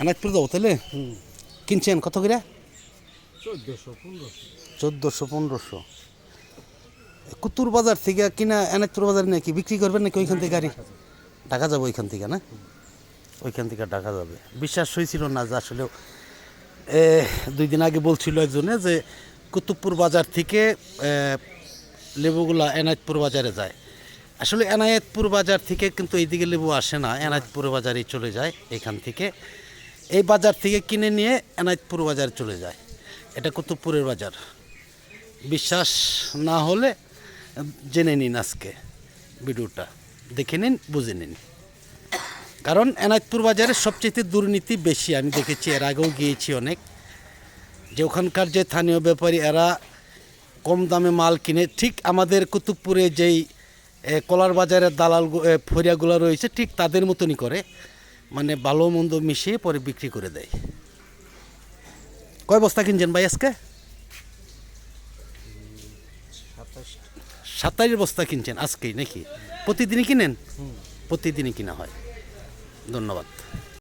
এনায়তপুর যাবো তাহলে কিনছেন কত করে? 1400-1500। কুতুর বাজার থেকে কিনা এনায়তপুর বাজার নাকি বিক্রি করবেন নাকি ওইখান থেকে গাড়ি ঢাকা যাবে ওইখান থেকে না? ওইখান থেকে ঢাকা যাবে। বিশ্বাস হয়েছিল না যে আসলে 2 দিন আগে বলছিল একজনে যে কুতুবপুর বাজার থেকে লেবুগুলা এনায়তপুর বাজারে যায়। আসলে এনায়েতপুর বাজার থেকে কিন্তু এইদিকে লেবু আসে না, এনায়েতপুর বাজারেই চলে যায়। এখান থেকে এই বাজার থেকে কিনে নিয়ে এনায়েতপুর বাজার চলে যায়। এটা কুতুবপুরের বাজার। বিশ্বাস না হলে জেনে নিন, আজকে ভিডিওটা দেখে নিন, বুঝে নিন। কারণ এনায়েতপুর বাজারে সবচেয়ে দুর্নীতি বেশি আমি দেখেছি, এর আগেও গিয়েছি অনেক, যে ওখানকার যে স্থানীয় ব্যাপারী এরা কম দামে মাল কিনে, ঠিক আমাদের কুতুবপুরে যেই কলার বাজারের দালাল ফরিয়াগুলো রয়েছে ঠিক তাদের মতনই করে, মানে ভালো মন্দ মিশিয়ে পরে বিক্রি করে দেয়। কয় বস্তা কিনছেন ভাই আজকে? 27 বস্তা কিনছেন আজকেই নাকি? প্রতিদিনই কিনেন? প্রতিদিনই কিনা হয়। ধন্যবাদ।